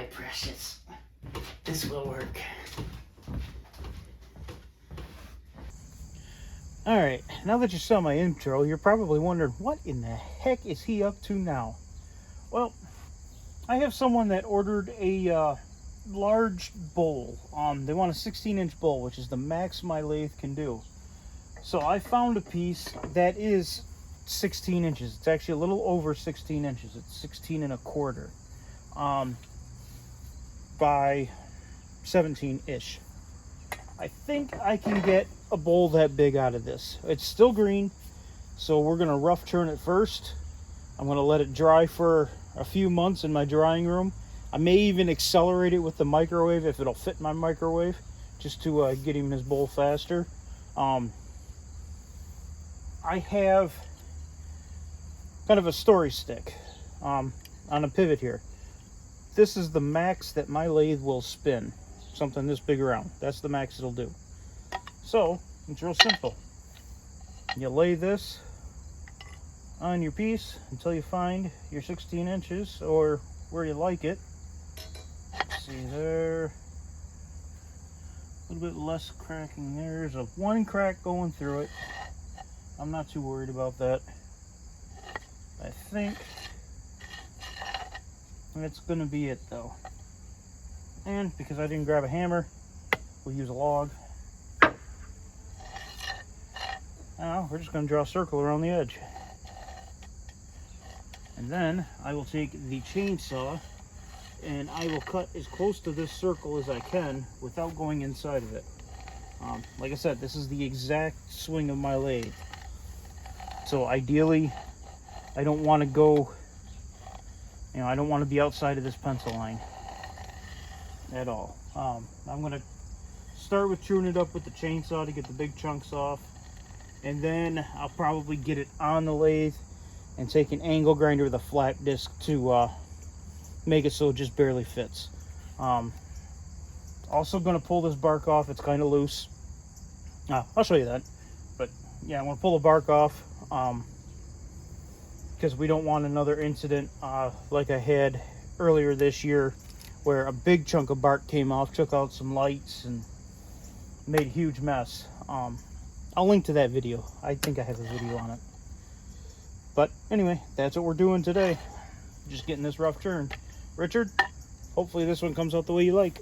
my precious. This will work. Alright, now that you saw my intro, you're probably wondering, what in the heck is he up to now? Well, I have someone that ordered a large bowl. They want a 16-inch bowl, which is the max my lathe can do. So I found a piece that is 16 inches. It's actually a little over 16 inches. It's 16 and a quarter by 17-ish. I think I can get a bowl that big out of this. It's still green, so we're going to rough turn it first. I'm going to let it dry for a few months in my drying room. I may even accelerate it with the microwave if it'll fit my microwave, just to get him his bowl faster. I have kind of a story stick on a pivot here. This is the max that my lathe will spin. Something this big around. That's the max it'll do. So, it's real simple. You lay this on your piece until you find your 16 inches or where you like it. Let's see there. A little bit less cracking. There's a one crack going through it. I'm not too worried about that. I think that's going to be it though. And because I didn't grab a hammer, we'll use a log. Now we're just going to draw a circle around the edge. And then I will take the chainsaw and I will cut as close to this circle as I can without going inside of it. Like I said, this is the exact swing of my lathe. So ideally, I don't want to go, I don't want to be outside of this pencil line at all. I'm going to start with chewing it up with the chainsaw to get the big chunks off. And then I'll probably get it on the lathe and take an angle grinder with a flat disc to make it so it just barely fits. Also going to pull this bark off. It's kind of loose. I'll show you that. But yeah, I'm going to pull the bark off because we don't want another incident like I had earlier this year where a big chunk of bark came off, took out some lights, and made a huge mess. I'll link to that video. I think I have a video on it. But anyway, that's what we're doing today. Just getting this rough turned. Richard, hopefully this one comes out the way you like.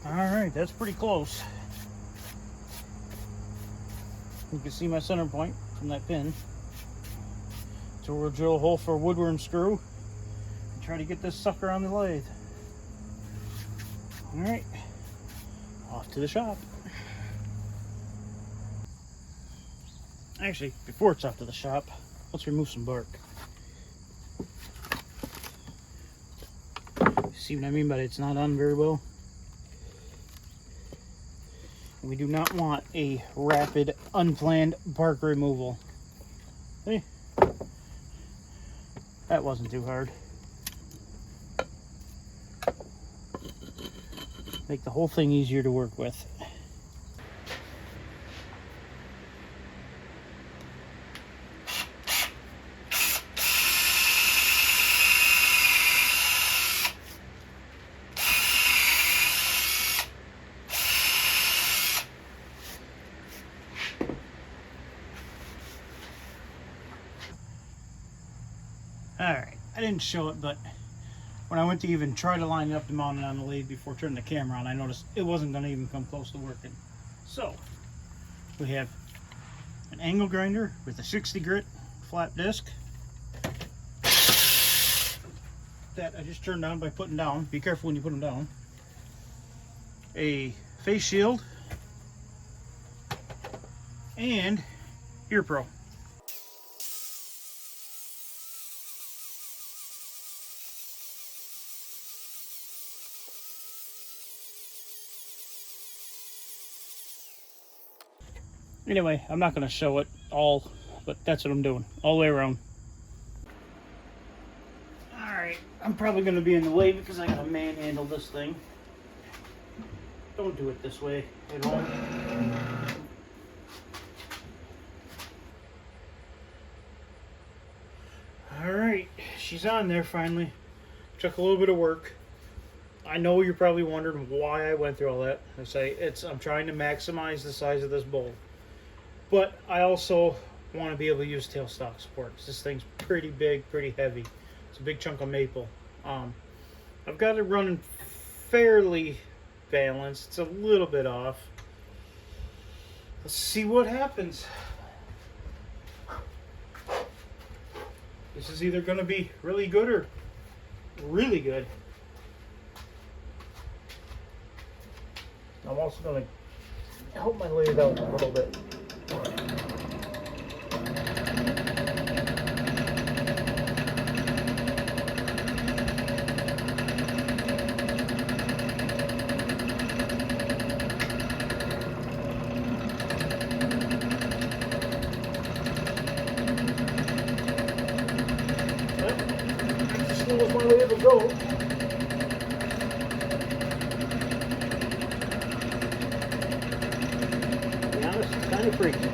Alright, that's pretty close. You can see my center point from that pin. So we'll drill a hole for a woodworm screw and try to get this sucker on the lathe. Alright, off to the shop. Actually, before it's off to the shop, let's remove some bark. See what I mean by it's not on very well? We do not want a rapid, unplanned bark removal. Hey, that wasn't too hard. Make the whole thing easier to work with. Alright, I didn't show it, but when I went to even try to line it up to mount it on the lathe before turning the camera on, I noticed it wasn't going to even come close to working. So, we have angle grinder with a 60 grit flat disc that I just turned on by putting down. Be careful when you put them down. A face shield and ear pro. Anyway, I'm not going to show it all, but that's what I'm doing all the way around. Alright, I'm probably going to be in the way because I got to manhandle this thing. Don't do it this way at home. Alright, she's on there finally. Took a little bit of work. I know you're probably wondering why I went through all that. I'm trying to maximize the size of this bowl. But I also want to be able to use tailstock supports. This thing's pretty big, pretty heavy. It's a big chunk of maple. I've got it running fairly balanced. It's a little bit off. Let's see what happens. This is either going to be really good or really good. I'm also going to help my lathe out a little bit. That's the slowest my lathe will go. To be honest, it's kind of freaky.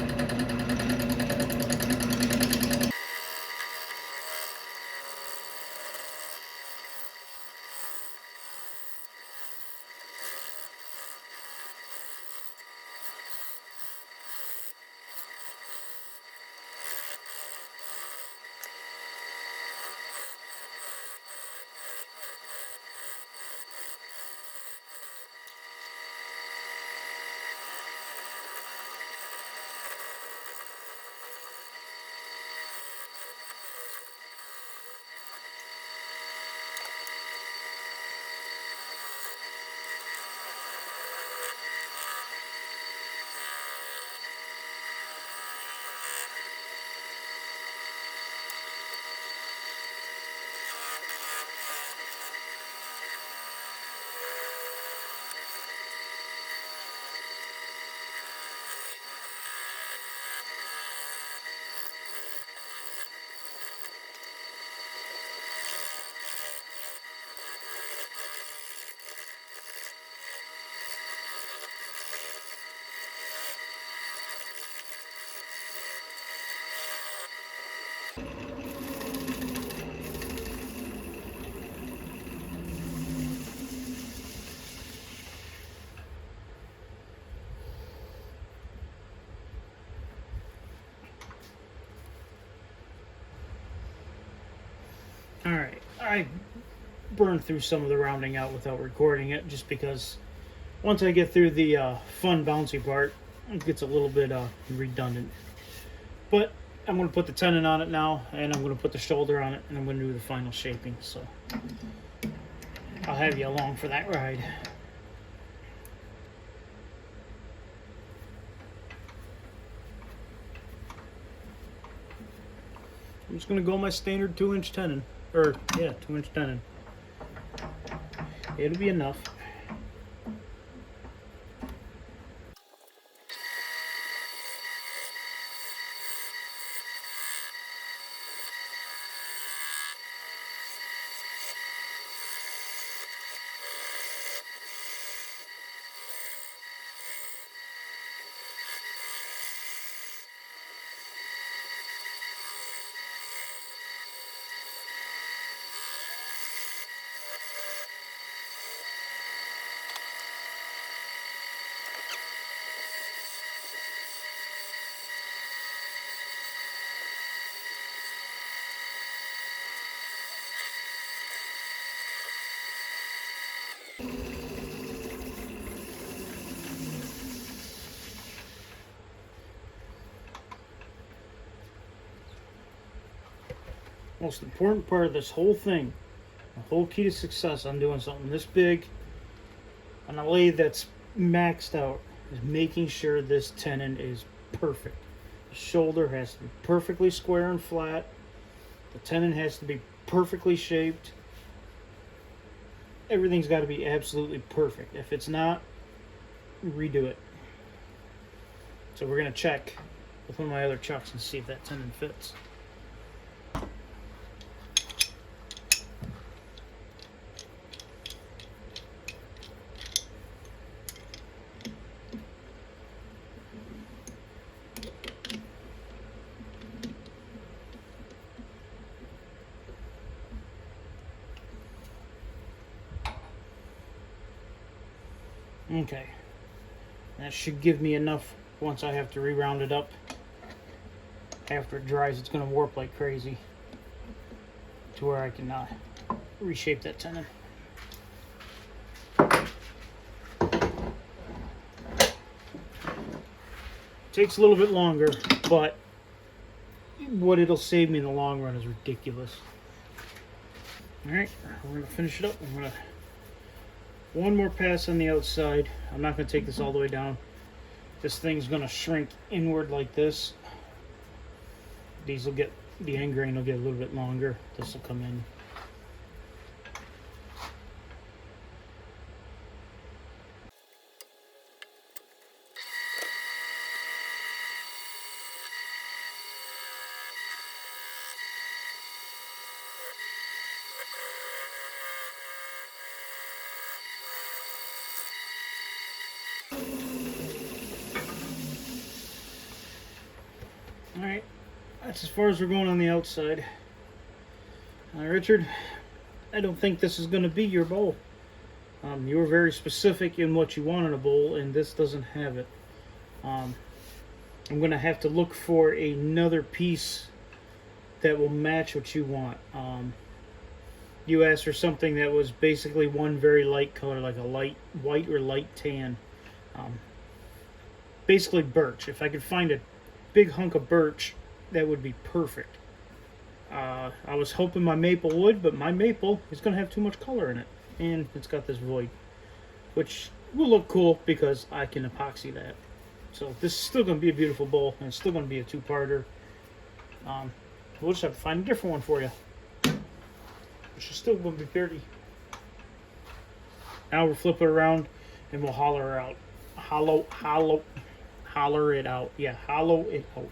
Alright, I burned through some of the rounding out without recording it just because once I get through the fun bouncy part, it gets a little bit redundant. But I'm going to put the tenon on it now, and I'm going to put the shoulder on it, and I'm going to do the final shaping. So I'll have you along for that ride. I'm just going to go my standard 2-inch tenon. Or, yeah, 2-inch tenon. It'll be enough. Most important part of this whole thing, the whole key to success on doing something this big on a lathe that's maxed out, is making sure this tenon is perfect. The shoulder has to be perfectly square and flat. The tenon has to be perfectly shaped. Everything's got to be absolutely perfect. If it's not, redo it. So we're going to check with one of my other chucks and see if that tenon fits. Okay, that should give me enough. Once I have to re-round it up after it dries, it's going to warp like crazy to where I can reshape that tenon. Takes a little bit longer, but what it'll save me in the long run is ridiculous. Alright, we're going to finish it up. I'm going to one more pass on the outside. I'm not going to take this all the way down. This thing's going to shrink inward like this. These will get, the end grain will get a little bit longer. This will come in. Alright, that's as far as we're going on the outside. Richard, I don't think this is going to be your bowl. You were very specific in what you want in a bowl, and this doesn't have it. I'm going to have to look for another piece that will match what you want. You asked for something that was basically one very light color, like a light white or light tan. Basically birch. If I could find a big hunk of birch, that would be perfect. I was hoping my maple would, but my maple is going to have too much color in it, and it's got this void, which will look cool because I can epoxy that. So this is still going to be a beautiful bowl, and it's still going to be a two-parter. We'll just have to find a different one for you, which is still going to be pretty. Now we'll flip it around and we'll holler it out. Holler it out. Yeah, hollow it out.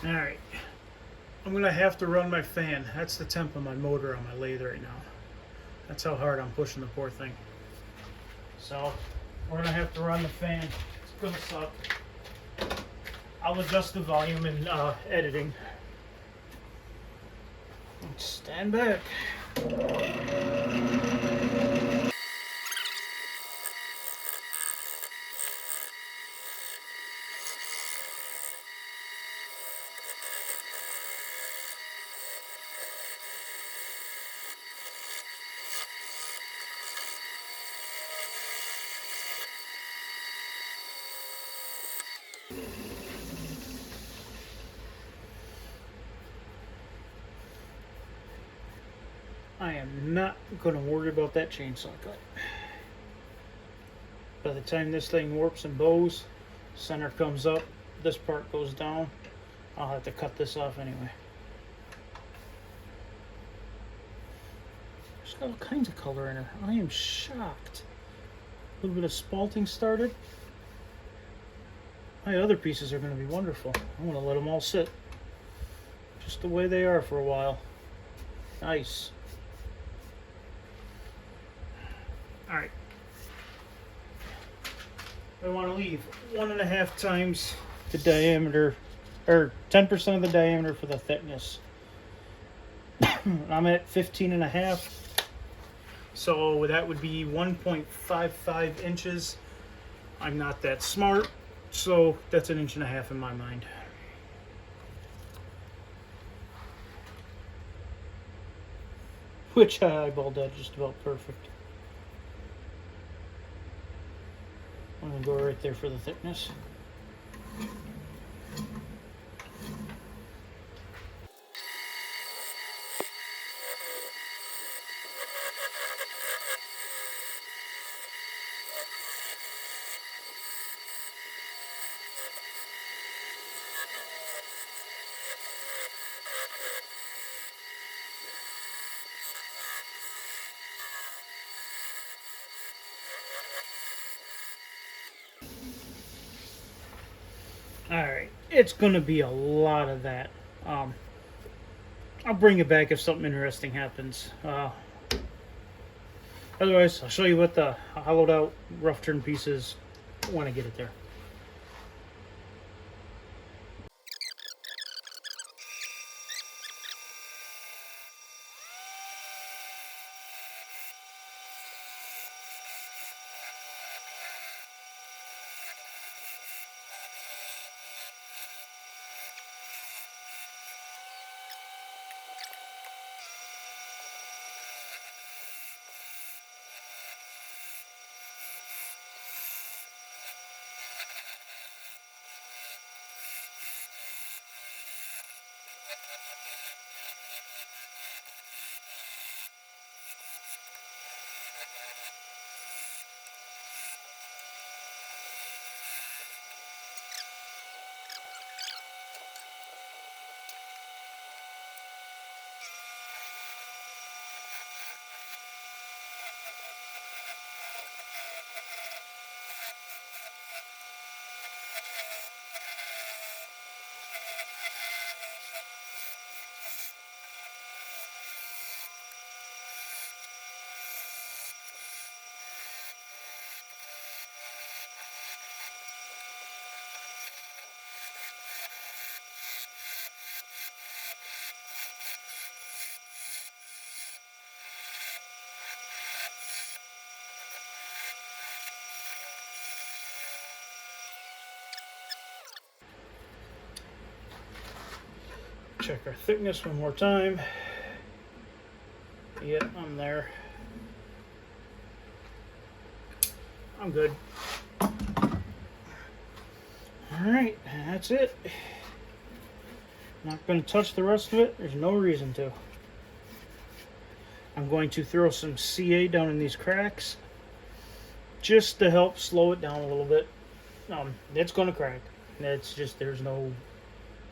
Alright, I'm going to have to run my fan. That's the temp of my motor on my lathe right now. That's how hard I'm pushing the poor thing. So, we're going to have to run the fan. It's going to suck. I'll adjust the volume in editing. Stand back. I am not going to worry about that chainsaw cut. By the time this thing warps and bows, center comes up, this part goes down, I'll have to cut this off anyway. There's got all kinds of color in her. I am shocked. A little bit of spalting started. My other pieces are going to be wonderful. I'm going to let them all sit just the way they are for a while. Nice. Alright. I want to leave 1.5 times the diameter, or 10% of the diameter for the thickness. I'm at 15 and a half. So that would be 1.55 inches. I'm not that smart, so that's 1.5 inches in my mind. Which I eyeballed that just about perfect. I'm gonna go right there for the thickness. Alright, it's going to be a lot of that. I'll bring it back if something interesting happens. Otherwise, I'll show you what the hollowed out rough turn piece is when I get it there. Check our thickness one more time. Yep, I'm there. I'm good. Alright, that's it. Not going to touch the rest of it. There's no reason to. I'm going to throw some CA down in these cracks just to help slow it down a little bit. It's going to crack. It's just, there's no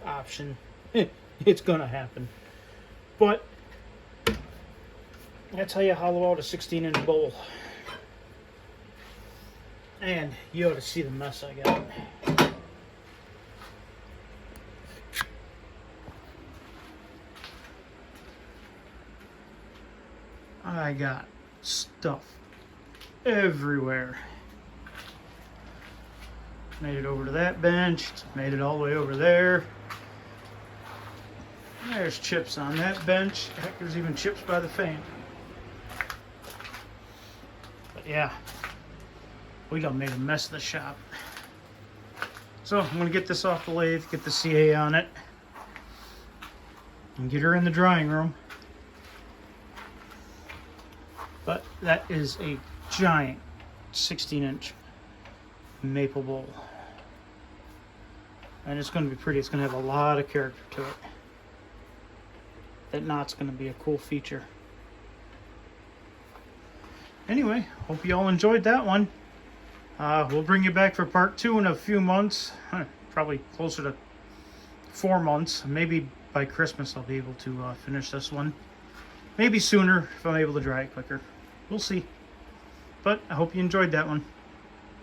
option. It's going to happen. But that's how you hollow out a 16-inch bowl. And you ought to see the mess I got. I got stuff everywhere. Made it over to that bench. Made it all the way over there. There's chips on that bench. Heck, there's even chips by the fan. But yeah, we done made a mess of the shop. So I'm gonna get this off the lathe, get the CA on it, and get her in the drying room. But that is a giant 16-inch maple bowl. And it's going to be pretty. It's going to have a lot of character to it. That knot's going to be a cool feature. Anyway, hope you all enjoyed that one. We'll bring you back for part 2 in a few months. Probably closer to 4 months. Maybe by Christmas I'll be able to finish this one. Maybe sooner if I'm able to dry it quicker. We'll see. But I hope you enjoyed that one.